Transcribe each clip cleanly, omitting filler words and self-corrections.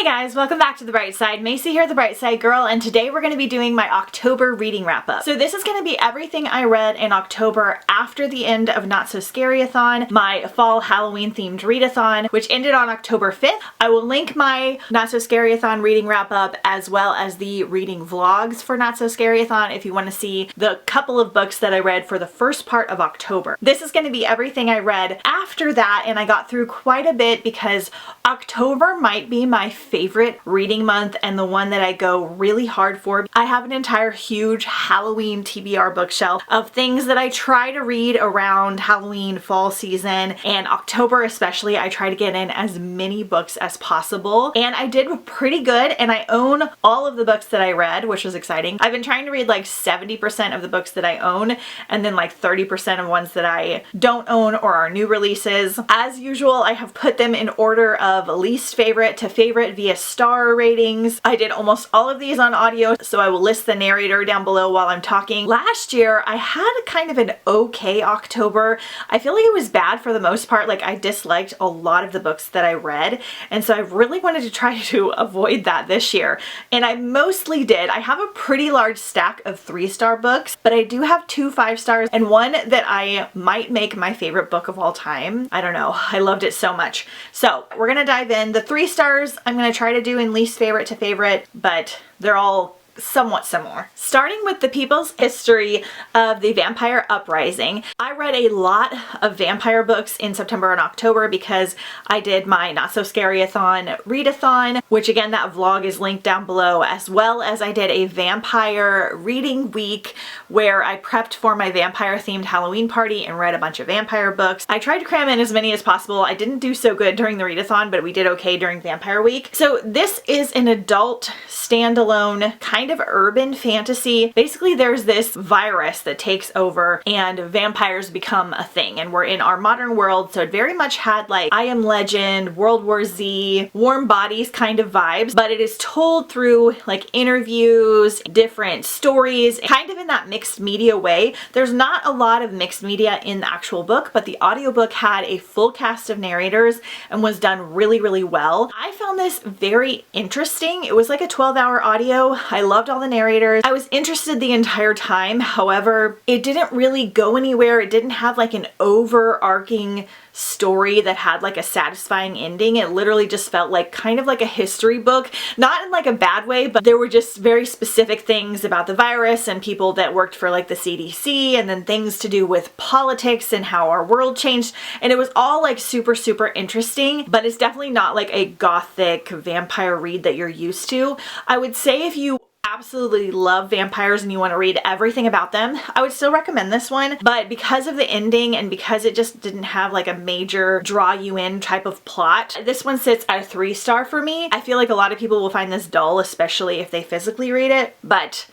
guys, welcome back to The Bright Side. Macy here, The Bright Side Girl, and today we're going to be doing my October reading wrap up. So this is going to be everything I read in October after the end of Not So Scary-a-thon, my fall Halloween themed readathon, which ended on October 5th. I will link my Not So Scary-a-thon reading wrap up as well as the reading vlogs for Not So Scary-a-thon if you want to see the couple of books that I read for the first part of October. This is going to be everything I read after that, and I got through quite a bit because October might be my favorite reading month and the one that I go really hard for. I have an entire huge Halloween TBR bookshelf of things that I try to read around Halloween fall season, and October especially I try to get in as many books as possible, and I did pretty good, and I own all of the books that I read, which was exciting. I've been trying to read like 70% of the books that I own and then like 30% of ones that I don't own or are new releases. As usual, I have put them in order of least favorite to favorite via star ratings. I did almost all of these on audio, so I will list the narrator down below while I'm talking. Last year, I had kind of an okay October. I feel like it was bad for the most part. Like, I disliked a lot of the books that I read, and so I really wanted to try to avoid that this year, and I mostly did. I have a pretty large stack of 3-star books, but I do have 2 5-stars and one that I might make my favorite book of all time. I don't know. I loved it so much. So we're gonna dive in. The 3 stars I'm gonna try to do in least favorite to favorite, but they're all somewhat similar. Starting with The People's History of the Vampire Uprising. I read a lot of vampire books in September and October because I did my Not So Scary-a-thon readathon, which again, that vlog is linked down below, as well as I did a vampire reading week where I prepped for my vampire themed Halloween party and read a bunch of vampire books. I tried to cram in as many as possible. I didn't do so good during the readathon, but we did okay during Vampire Week. So this is an adult standalone kind of urban fantasy. Basically, there's this virus that takes over and vampires become a thing, and we're in our modern world, so it very much had like I Am Legend, World War Z, Warm Bodies kind of vibes, but it is told through like interviews, different stories, kind of in that mixed media way. There's not a lot of mixed media in the actual book, but the audiobook had a full cast of narrators and was done really, really well. I found this very interesting. It was like a 12-hour audio. I loved all the narrators. I was interested the entire time. However, it didn't really go anywhere. It didn't have like an overarching story that had like a satisfying ending. It literally just felt like kind of like a history book, not in like a bad way, but there were just very specific things about the virus and people that worked for like the CDC, and then things to do with politics and how our world changed, and it was all like super, super interesting, but it's definitely not like a gothic vampire read that you're used to. I would say if you absolutely love vampires and you want to read everything about them, I would still recommend this one, but because of the ending and because it just didn't have like a major draw you in type of plot, this one sits at a 3-star for me. I feel like a lot of people will find this dull, especially if they physically read it, but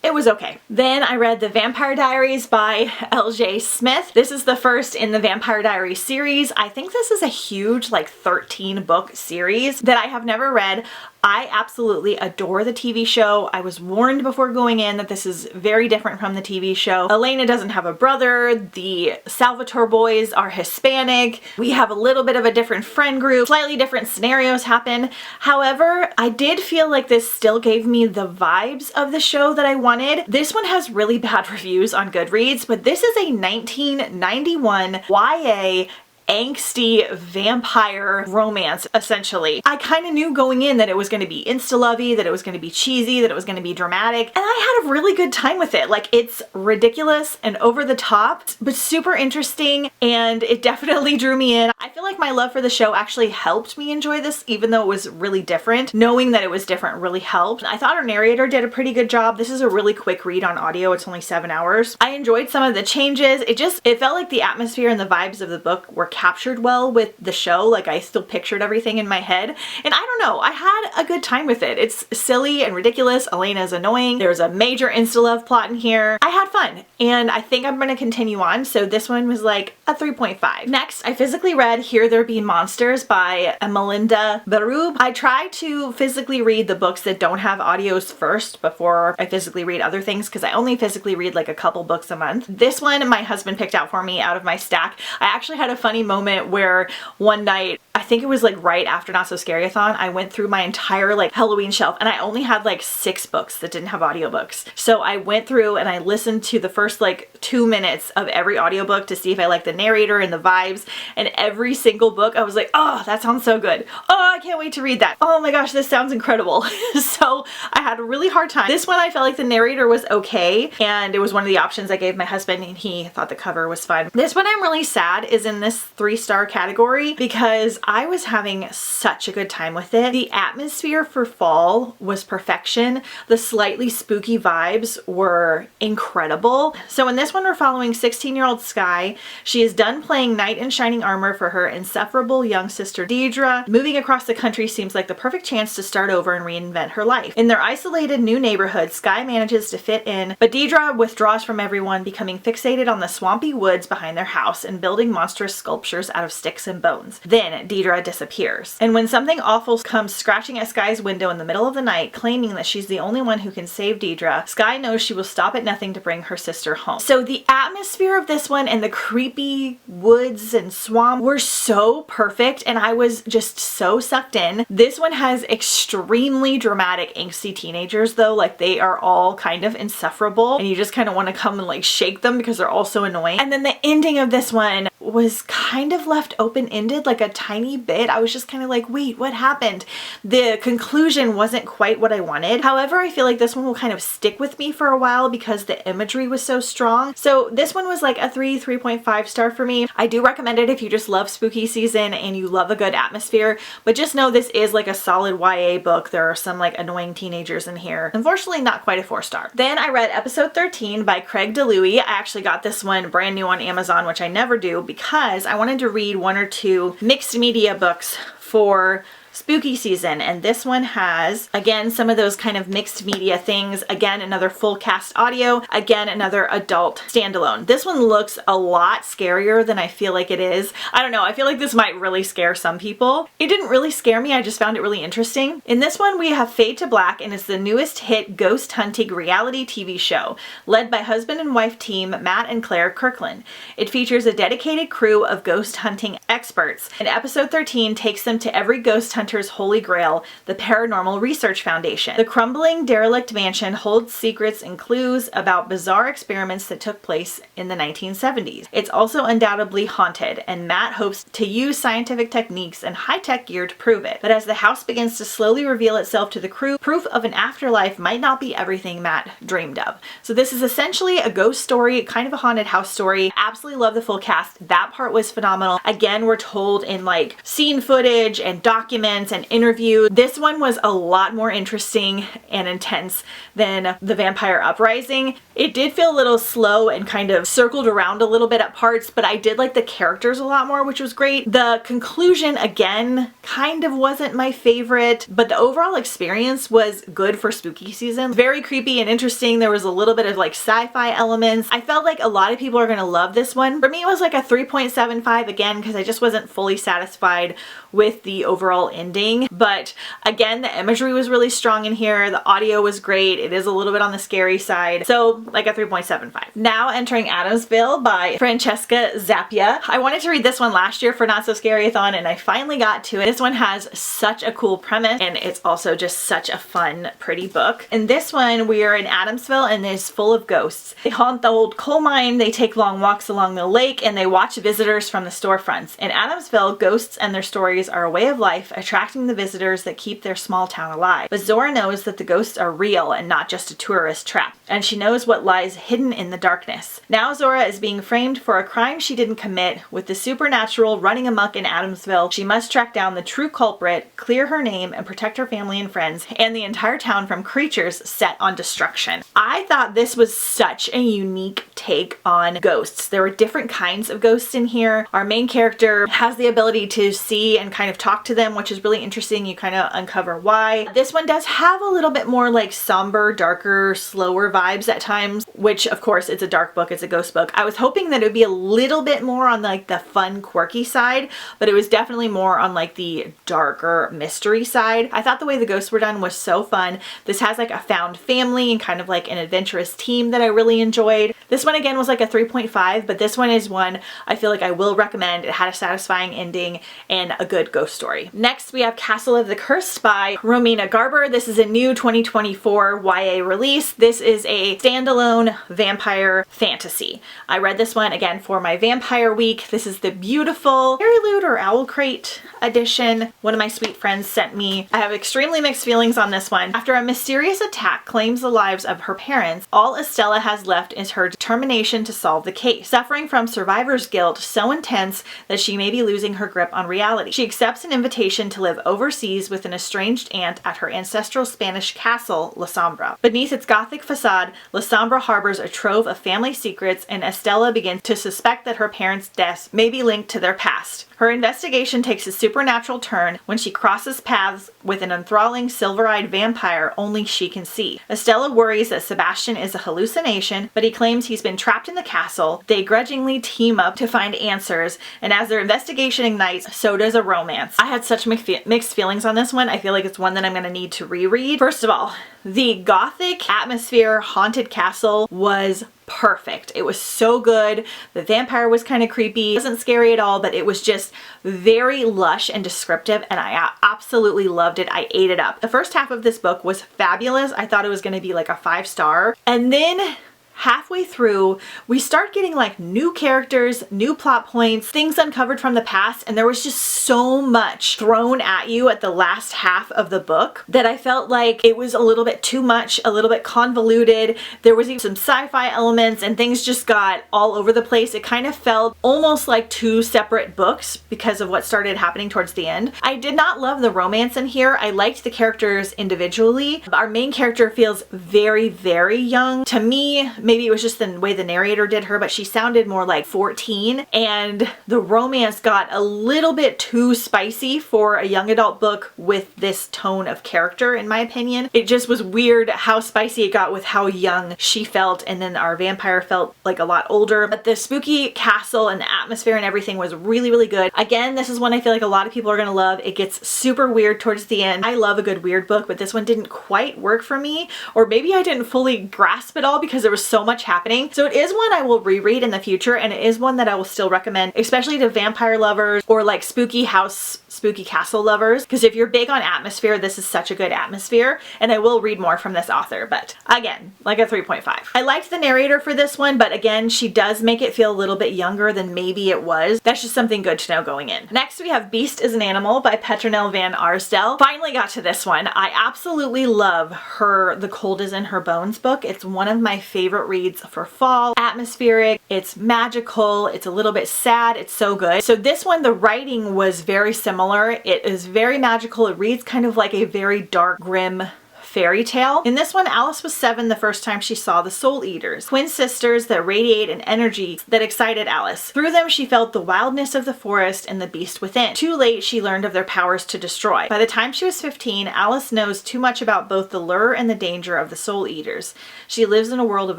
it was okay. Then I read The Vampire Diaries by L.J. Smith. This is the first in the Vampire Diaries series. I think this is a huge like 13-book series that I have never read. I absolutely adore the TV show. I was warned before going in that this is very different from the TV show. Elena doesn't have a brother. The Salvatore boys are Hispanic. We have a little bit of a different friend group. Slightly different scenarios happen. However, I did feel like this still gave me the vibes of the show that I wanted. This one has really bad reviews on Goodreads, but this is a 1991 YA angsty vampire romance, essentially. I kind of knew going in that it was going to be insta-lovey, that it was going to be cheesy, that it was going to be dramatic, and I had a really good time with it. Like, it's ridiculous and over the top, but super interesting, and it definitely drew me in. I feel like my love for the show actually helped me enjoy this, even though it was really different. Knowing that it was different really helped. I thought our narrator did a pretty good job. This is a really quick read on audio. It's only 7 hours. I enjoyed some of the changes. It felt like the atmosphere and the vibes of the book were captured well with the show. Like, I still pictured everything in my head, and I don't know, I had a good time with it. It's silly and ridiculous. Elena's annoying. There's a major insta-love plot in here. I had fun, and I think I'm gonna continue on, so this one was like a 3.5. Next, I physically read Here There Be Monsters by Melinda Berube. I try to physically read the books that don't have audios first before I physically read other things, because I only physically read like a couple books a month. This one my husband picked out for me out of my stack. I actually had a funny moment where one night I think it was like right after Not So Scary-a-thon, I went through my entire like Halloween shelf, and I only had like 6 books that didn't have audiobooks. So I went through and I listened to the first like 2 minutes of every audiobook to see if I liked the narrator and the vibes, and every single book I was like, oh, that sounds so good. Oh, I can't wait to read that. Oh my gosh, this sounds incredible. So I had a really hard time. This one I felt like the narrator was okay, and it was one of the options I gave my husband, and he thought the cover was fun. This one I'm really sad is in this 3-star category because I was having such a good time with it. The atmosphere for fall was perfection. The slightly spooky vibes were incredible. So in this one, we're following 16-year-old Skye. She is done playing knight in shining armor for her insufferable young sister Deidre. Moving across the country seems like the perfect chance to start over and reinvent her life. In their isolated new neighborhood, Skye manages to fit in, but Deidre withdraws from everyone, becoming fixated on the swampy woods behind their house and building monstrous sculptures out of sticks and bones. Then Deidre disappears. And when something awful comes scratching at Skye's window in the middle of the night, claiming that she's the only one who can save Deidre, Skye knows she will stop at nothing to bring her sister home. So the atmosphere of this one and the creepy woods and swamp were so perfect, and I was just so sucked in. This one has extremely dramatic angsty teenagers though, like they are all kind of insufferable and you just kind of want to come and like shake them because they're all so annoying. And then the ending of this one was kind of left open-ended, like a tiny bit. I was just kind of like, wait, what happened? The conclusion wasn't quite what I wanted. However, I feel like this one will kind of stick with me for a while because the imagery was so strong. So this one was like a 3.5 star for me. I do recommend it if you just love spooky season and you love a good atmosphere, but just know this is like a solid YA book. There are some like annoying teenagers in here. Unfortunately, not quite a 4-star. Then I read episode 13 by Craig DeLuey. I actually got this one brand new on Amazon, which I never do because I wanted to read 1 or 2 mixed media books for spooky season, and this one has again some of those kind of mixed media things. Again, another full cast audio, again another adult standalone. This one looks a lot scarier than I feel like it is. I don't know, I feel like this might really scare some people. It didn't really scare me, I just found it really interesting. In this one we have Fade to Black, and it's the newest hit ghost hunting reality TV show led by husband and wife team Matt and Claire Kirkland. It features a dedicated crew of ghost hunting experts, and episode 13 takes them to every ghost hunter's holy grail, the Paranormal Research Foundation. The crumbling, derelict mansion holds secrets and clues about bizarre experiments that took place in the 1970s. It's also undoubtedly haunted, and Matt hopes to use scientific techniques and high-tech gear to prove it. But as the house begins to slowly reveal itself to the crew, proof of an afterlife might not be everything Matt dreamed of. So this is essentially a ghost story, kind of a haunted house story. Absolutely love the full cast. That part was phenomenal. Again, we're told in like scene footage and documents and interview. This one was a lot more interesting and intense than The Vampire Uprising. It did feel a little slow and kind of circled around a little bit at parts, but I did like the characters a lot more, which was great. The conclusion, again, kind of wasn't my favorite, but the overall experience was good for spooky season. Very creepy and interesting. There was a little bit of like sci-fi elements. I felt like a lot of people are gonna love this one. For me, it was like a 3.75 again, because I just wasn't fully satisfied with the overall ending. But again, the imagery was really strong in here. The audio was great. It is a little bit on the scary side. So like a 3.75. Now entering Adamsville by Francesca Zappia. I wanted to read this one last year for Not So Scary-a-thon, and I finally got to it. This one has such a cool premise, and it's also just such a fun, pretty book. In this one, we are in Adamsville, and it's full of ghosts. They haunt the old coal mine, they take long walks along the lake, and they watch visitors from the storefronts. In Adamsville, ghosts and their stories are a way of life, attracting the visitors that keep their small town alive. But Zora knows that the ghosts are real and not just a tourist trap, and she knows what lies hidden in the darkness. Now Zora is being framed for a crime she didn't commit. With the supernatural running amok in Adamsville, she must track down the true culprit, clear her name, and protect her family and friends, and the entire town from creatures set on destruction. I thought this was such a unique take on ghosts. There were different kinds of ghosts in here. Our main character has the ability to see and kind of talk to them, which is really interesting. You kind of uncover why. This one does have a little bit more like somber, darker, slower vibes at times, which of course it's a dark book, it's a ghost book. I was hoping that it would be a little bit more on like the fun, quirky side, but it was definitely more on like the darker mystery side. I thought the way the ghosts were done was so fun. This has like a found family and kind of like an adventurous team that I really enjoyed. This one again was like a 3.5, but this one is one I feel like I will recommend. It had a satisfying ending and a good ghost story. Next we have Castle of the Cursed by Romina Garber. This is a new 2024 YA release. This is a standalone vampire fantasy. I read this one again for my Vampire Week. This is the beautiful Interlude or Owl Crate edition one of my sweet friends sent me. I have extremely mixed feelings on this one. After a mysterious attack claims the lives of her parents, all Estella has left is her determination to solve the case, suffering from survivor's guilt so intense that she may be losing her grip on reality. She accepts an invitation to live overseas with an estranged aunt at her ancestral Spanish castle, La Sombra. Beneath its gothic facade, La Sombra harbors a trove of family secrets, and Estella begins to suspect that her parents' deaths may be linked to their past. Her investigation takes a supernatural turn when she crosses paths with an enthralling silver-eyed vampire only she can see. Estella worries that Sebastian is a hallucination, but he claims he's been trapped in the castle. They grudgingly team up to find answers, and as their investigation ignites, so does a romance. I had such mixed feelings on this one. I feel like it's one that I'm going to need to reread. First of all, the gothic atmosphere haunted castle was perfect. It was so good. The vampire was kind of creepy. It wasn't scary at all, but it was just very lush and descriptive, and I absolutely loved it. I ate it up. The first half of this book was fabulous. I thought it was going to be like a 5-star. And then halfway through, we start getting like new characters, new plot points, things uncovered from the past, and there was just so much thrown at you at the last half of the book that I felt like it was a little bit too much, a little bit convoluted. There was even some sci-fi elements and things just got all over the place. It kind of felt almost like 2 separate books because of what started happening towards the end. I did not love the romance in here. I liked the characters individually. Our main character feels very, very young. To me, maybe it was just the way the narrator did her, but she sounded more like 14, and the romance got a little bit too spicy for a young adult book with this tone of character, in my opinion. It just was weird how spicy it got with how young she felt, and then our vampire felt like a lot older. But the spooky castle and the atmosphere and everything was really, really good. Again, this is one I feel like a lot of people are gonna love. It gets super weird towards the end. I love a good weird book, but this one didn't quite work for me, or maybe I didn't fully grasp it all because there was so much happening. So it is one I will reread in the future, and it is one that I will still recommend, especially to vampire lovers or like spooky house, spooky castle lovers, because if you're big on atmosphere, this is such a good atmosphere, and I will read more from this author. But again, like a 3.5. I liked the narrator for this one, but again, she does make it feel a little bit younger than maybe it was. That's just something good to know going in. Next we have Beast is an Animal by Petronelle van Arsdale. Finally got to this one. I absolutely love her The Cold is in Her Bones book. It's one of my favorite reads for fall. Atmospheric, it's magical, it's a little bit sad, it's so good. So this one, the writing was very similar. It is very magical. It reads kind of like a very dark, grim fairy tale. In this one, Alice was 7 the first time she saw the Soul Eaters, twin sisters that radiate an energy that excited Alice. Through them, she felt the wildness of the forest and the beast within. Too late, she learned of their powers to destroy. By the time she was 15, Alice knows too much about both the lure and the danger of the Soul Eaters. She lives in a world of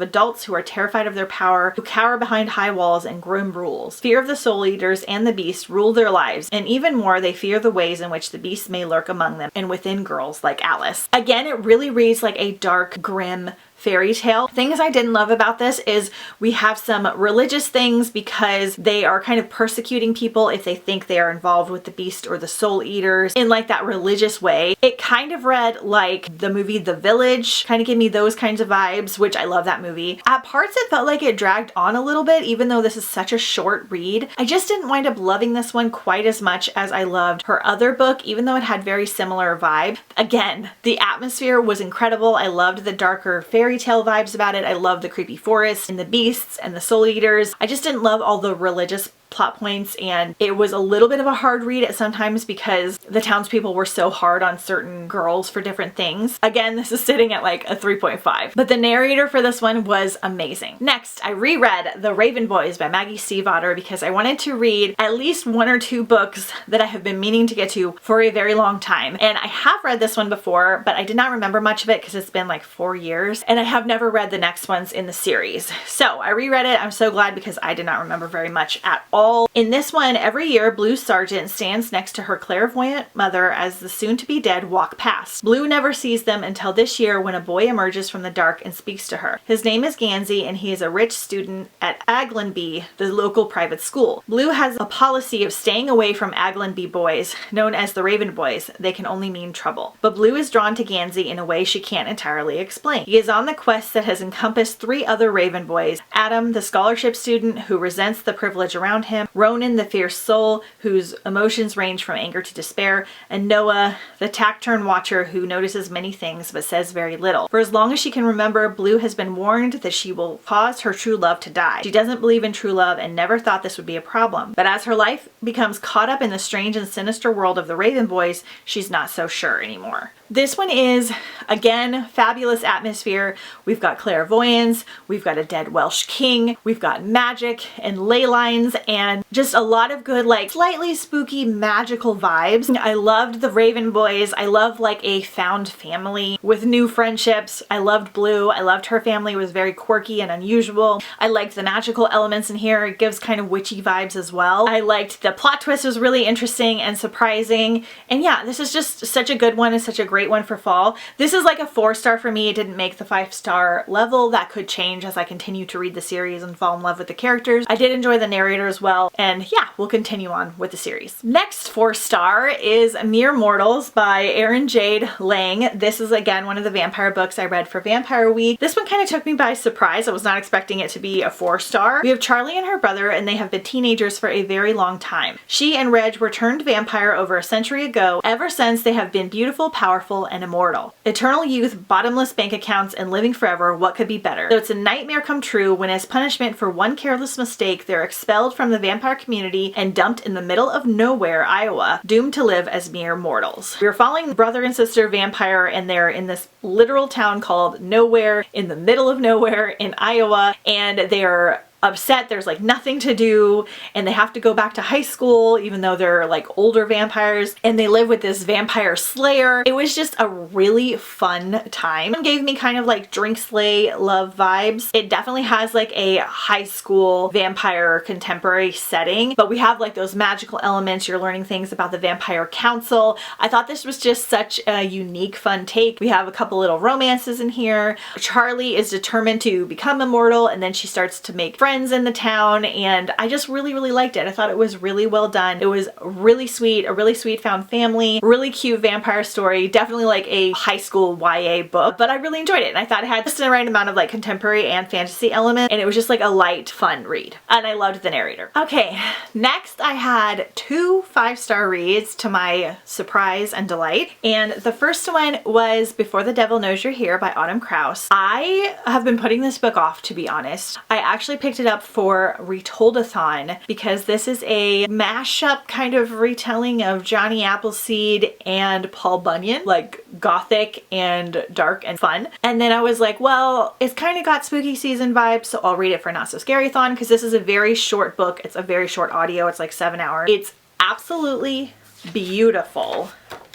adults who are terrified of their power, who cower behind high walls and grim rules. Fear of the Soul Eaters and the beast rule their lives, and even more, they fear the ways in which the beast may lurk among them and within girls like Alice. Again, it really reads like a dark, grim fairy tale. Things I didn't love about this is we have some religious things because they are kind of persecuting people if they think they are involved with the beast or the Soul Eaters in like that religious way. It kind of read like the movie The Village, kind of gave me those kinds of vibes, which I love that movie. At parts it felt like it dragged on a little bit, even though this is such a short read. I just didn't wind up loving this one quite as much as I loved her other book, even though it had very similar vibe. Again, the atmosphere was incredible. I loved the darker fairy tale vibes about it. I love the creepy forest and the beasts and the Soul Eaters. I just didn't love all the religious plot points, and it was a little bit of a hard read at sometimes because the townspeople were so hard on certain girls for different things. Again, this is sitting at like a 3.5, but the narrator for this one was amazing. Next, I reread The Raven Boys by Maggie Stiefvater because I wanted to read at least 1 or 2 books that I have been meaning to get to for a very long time. And I have read this one before, but I did not remember much of it because it's been like 4 years, and I have never read the next ones in the series. So I reread it. I'm so glad because I did not remember very much at all. In this one, every year, Blue Sargent stands next to her clairvoyant mother as the soon-to-be dead walk past. Blue never sees them until this year when a boy emerges from the dark and speaks to her. His name is Gansey, and he is a rich student at Aglenby, the local private school. Blue has a policy of staying away from Aglenby boys, known as the Raven Boys. They can only mean trouble. But Blue is drawn to Gansey in a way she can't entirely explain. He is on the quest that has encompassed 3 other Raven Boys: Adam, the scholarship student who resents the privilege around him; Ronan, the fierce soul whose emotions range from anger to despair; and Noah, the taciturn watcher who notices many things but says very little. For as long as she can remember, Blue has been warned that she will cause her true love to die. She doesn't believe in true love and never thought this would be a problem. But as her life becomes caught up in the strange and sinister world of the Raven Boys, she's not so sure anymore. This one is, again, fabulous atmosphere. We've got clairvoyance, we've got a dead Welsh king, we've got magic and ley lines, and just a lot of good, like, slightly spooky, magical vibes. I loved the Raven Boys. I love like a found family with new friendships. I loved Blue. I loved her family. It was very quirky and unusual. I liked the magical elements in here. It gives kind of witchy vibes as well. I liked the plot twist. Was really interesting and surprising. And yeah, this is just such a good one and such a great one for fall. This is like a 4-star for me. It didn't make the 5-star level. That could change as I continue to read the series and fall in love with the characters. I did enjoy the narrator as well. And yeah, we'll continue on with the series. Next 4-star is Mere Mortals by Erin Jade Lang. This is again one of the vampire books I read for Vampire Week. This one kind of took me by surprise. I was not expecting it to be a 4-star. We have Charlie and her brother, and they have been teenagers for a very long time. She and Reg were turned vampire over a century ago. Ever since, they have been beautiful, powerful, and immortal. Eternal youth, bottomless bank accounts, and living forever. What could be better? So it's a nightmare come true when, as punishment for one careless mistake, they're expelled from the vampire community and dumped in the middle of nowhere, Iowa, doomed to live as mere mortals. We're following brother and sister vampire, and they're in this literal town called Nowhere, in the middle of nowhere in Iowa, and they are upset. There's like nothing to do, and they have to go back to high school even though they're like older vampires, and they live with this vampire slayer. It was just a really fun time. It gave me kind of like Drink Slay love vibes. It definitely has like a high school vampire contemporary setting, but we have like those magical elements. You're learning things about the Vampire Council. I thought this was just such a unique, fun take. We have a couple little romances in here. Charlie is determined to become immortal, and then she starts to make friends in the town, and I just really liked it. I thought it was really well done. It was really sweet, a really sweet found family, really cute vampire story, definitely like a high school YA book, but I really enjoyed it, and I thought it had just the right amount of like contemporary and fantasy element, and it was just like a light, fun read, and I loved the narrator. Okay, next I had 2 5-star reads to my surprise and delight, and the first one was Before the Devil Knows You're Here by Autumn Krause. I have been putting this book off, to be honest. I actually picked it up for Retoldathon because this is a mashup kind of retelling of Johnny Appleseed and Paul Bunyan, like gothic and dark and fun. And then I was like, well, it's kind of got spooky season vibes, so I'll read it for Not So Scary-thon because this is a very short book. It's a very short audio. It's like 7 hours. It's absolutely beautiful.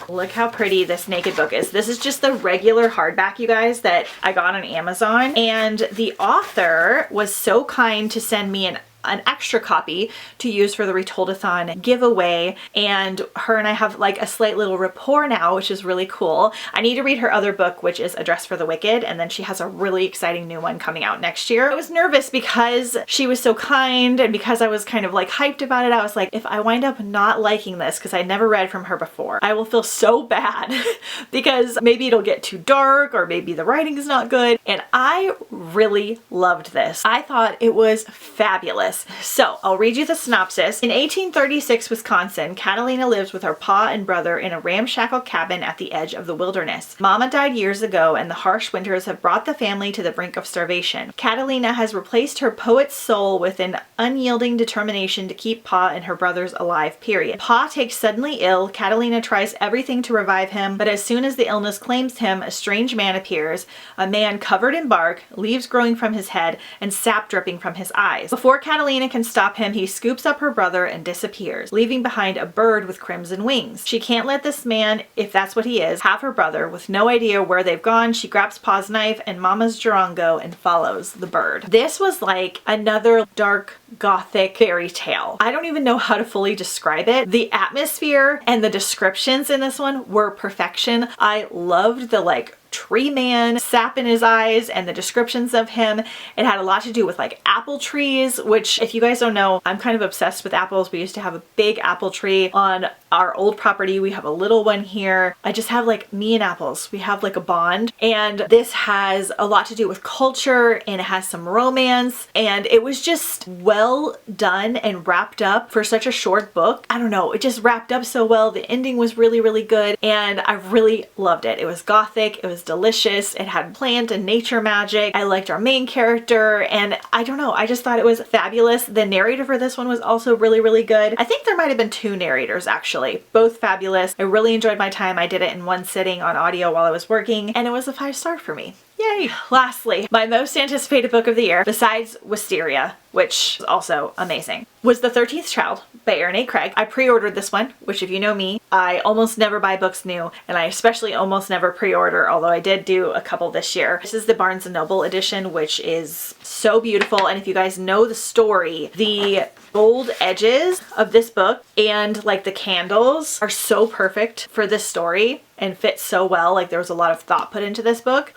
Look how pretty this naked book is. This is just the regular hardback, you guys, that I got on Amazon. And the author was so kind to send me an extra copy to use for the Retoldathon giveaway, and her and I have like a slight little rapport now, which is really cool. I need to read her other book, which is A Dress for the Wicked, and then she has a really exciting new one coming out next year. I was nervous because she was so kind, and because I was kind of like hyped about it. I was like, if I wind up not liking this because I never read from her before, I will feel so bad because maybe it'll get too dark, or maybe the writing is not good. And I really loved this. I thought it was fabulous. ridiculous. So I'll read you the synopsis. In 1836 Wisconsin, Catalina lives with her pa and brother in a ramshackle cabin at the edge of the wilderness. Mama died years ago and the harsh winters have brought the family to the brink of starvation. Catalina has replaced her poet's soul with an unyielding determination to keep pa and her brothers alive, period. Pa takes suddenly ill. Catalina tries everything to revive him, but as soon as the illness claims him, a strange man appears, a man covered in bark, leaves growing from his head, and sap dripping from his eyes. Before Catalina can stop him, he scoops up her brother and disappears, leaving behind a bird with crimson wings. She can't let this man, if that's what he is, have her brother. With no idea where they've gone, she grabs Pa's knife and Mama's Durango and follows the bird. This was like another dark gothic fairy tale. I don't even know how to fully describe it. The atmosphere and the descriptions in this one were perfection. I loved the like tree man, sap in his eyes, and the descriptions of him. It had a lot to do with like apple trees, which if you guys don't know, I'm kind of obsessed with apples. We used to have a big apple tree on our old property. We have a little one here. I just have like me and apples. We have like a bond, and this has a lot to do with culture and it has some romance, and it was just well done and wrapped up for such a short book. I don't know, it just wrapped up so well. The ending was really, really good and I really loved it. It was gothic, it was delicious, it had plant and nature magic. I liked our main character and I don't know, I just thought it was fabulous. The narrator for this one was also really, really good. I think there might have been two narrators actually, both fabulous. I really enjoyed my time. I did it in one sitting on audio while I was working and it was a 5-star for me. Yay! Lastly, my most anticipated book of the year, besides Wisteria, which is also amazing, was The 13th Child by Erin A. Craig. I pre-ordered this one, which if you know me, I almost never buy books new, and I especially almost never pre-order, although I did do a couple this year. This is the Barnes & Noble edition, which is so beautiful, and if you guys know the story, the gold edges of this book and like the candles are so perfect for this story and fit so well. Like there was a lot of thought put into this book.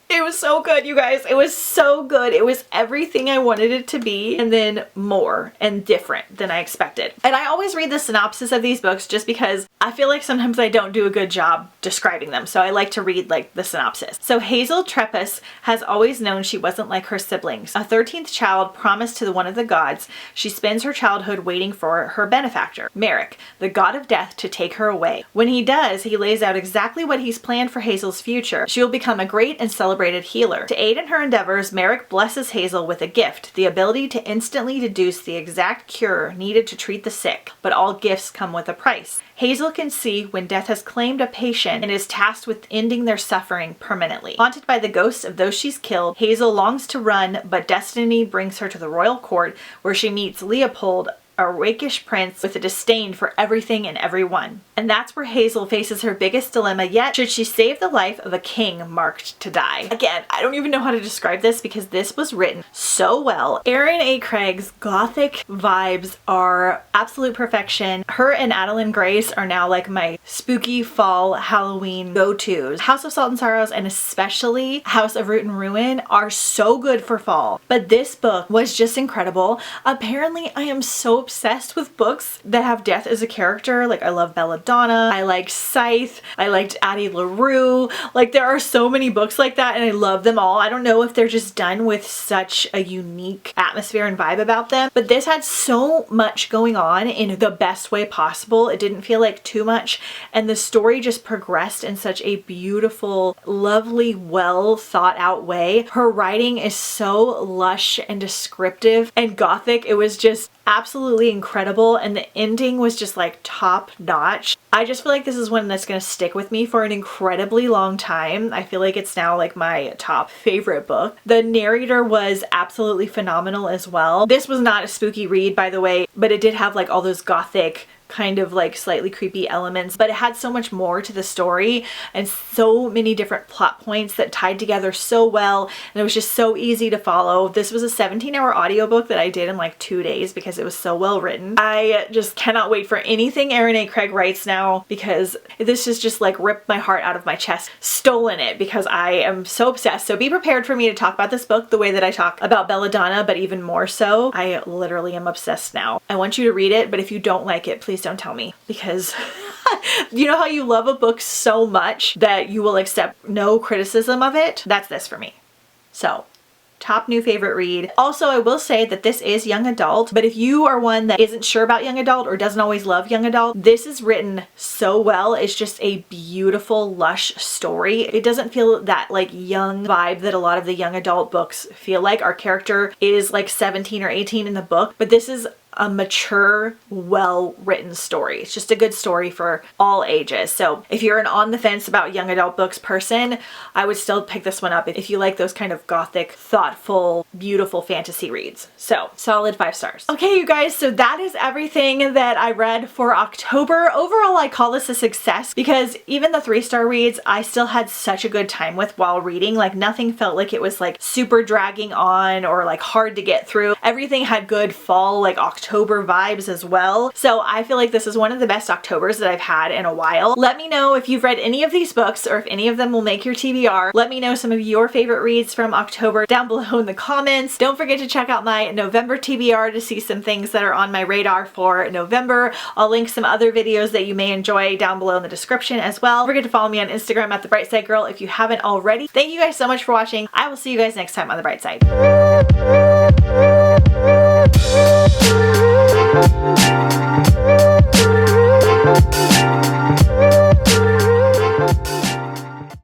It was so good, you guys. It was so good. It was everything I wanted it to be and then more and different than I expected. And I always read the synopsis of these books just because I feel like sometimes I don't do a good job describing them. So I like to read like the synopsis. So Hazel Trepus has always known she wasn't like her siblings. A 13th child promised to one of the gods, she spends her childhood waiting for her benefactor, Merrick, the god of death, to take her away. When he does, he lays out exactly what he's planned for Hazel's future. She will become a great and celebrated healer. To aid in her endeavors, Merrick blesses Hazel with a gift, the ability to instantly deduce the exact cure needed to treat the sick, but all gifts come with a price. Hazel can see when death has claimed a patient and is tasked with ending their suffering permanently. Haunted by the ghosts of those she's killed, Hazel longs to run, but destiny brings her to the royal court where she meets Leopold, a rakish prince with a disdain for everything and everyone. And that's where Hazel faces her biggest dilemma yet. Should she save the life of a king marked to die? Again, I don't even know how to describe this because this was written so well. Erin A. Craig's gothic vibes are absolute perfection. Her and Adeline Grace are now like my spooky fall Halloween go-tos. House of Salt and Sorrows and especially House of Root and Ruin are so good for fall. But this book was just incredible. Apparently I am so obsessed with books that have death as a character. Like I love Belladonna, I like Scythe, I liked Addie LaRue. Like there are so many books like that and I love them all. I don't know if they're just done with such a unique atmosphere and vibe about them, but this had so much going on in the best way possible. It didn't feel like too much and the story just progressed in such a beautiful, lovely, well thought out way. Her writing is so lush and descriptive and gothic. It was just absolutely incredible and the ending was just like top notch. I just feel like this is one that's going to stick with me for an incredibly long time. I feel like it's now like my top favorite book. The narrator was absolutely phenomenal as well. This was not a spooky read, by the way, but it did have like all those gothic kind of like slightly creepy elements, but it had so much more to the story and so many different plot points that tied together so well, and it was just so easy to follow. This was a 17-hour audiobook that I did in like 2 days because it was so well written. I just cannot wait for anything Erin A. Craig writes now because this has just like ripped my heart out of my chest, stolen it, because I am so obsessed. So be prepared for me to talk about this book the way that I talk about Belladonna, but even more so. I literally am obsessed now. I want you to read it, but if you don't like it, please don't tell me, because you know how you love a book so much that you will accept no criticism of it? That's this for me. So top new favorite read. Also, I will say that this is young adult, but if you are one that isn't sure about young adult or doesn't always love young adult, this is written so well. It's just a beautiful, lush story. It doesn't feel that like young vibe that a lot of the young adult books feel like. Our character is like 17 or 18 in the book, but this is a mature, well-written story. It's just a good story for all ages. So if you're an on the fence about young adult books person, I would still pick this one up if you like those kind of gothic, thoughtful, beautiful fantasy reads. So solid 5 stars. Okay, you guys, so that is everything that I read for October. Overall, I call this a success because even the 3-star reads, I still had such a good time with while reading. Like nothing felt like it was like super dragging on or like hard to get through. Everything had good fall, like October vibes as well. So I feel like this is one of the best Octobers that I've had in a while. Let me know if you've read any of these books or if any of them will make your TBR. Let me know some of your favorite reads from October down below in the comments. Don't forget to check out my November TBR to see some things that are on my radar for November. I'll link some other videos that you may enjoy down below in the description as well. Don't forget to follow me on Instagram at The Bright Side Girl if you haven't already. Thank you guys so much for watching. I will see you guys next time on The Bright Side.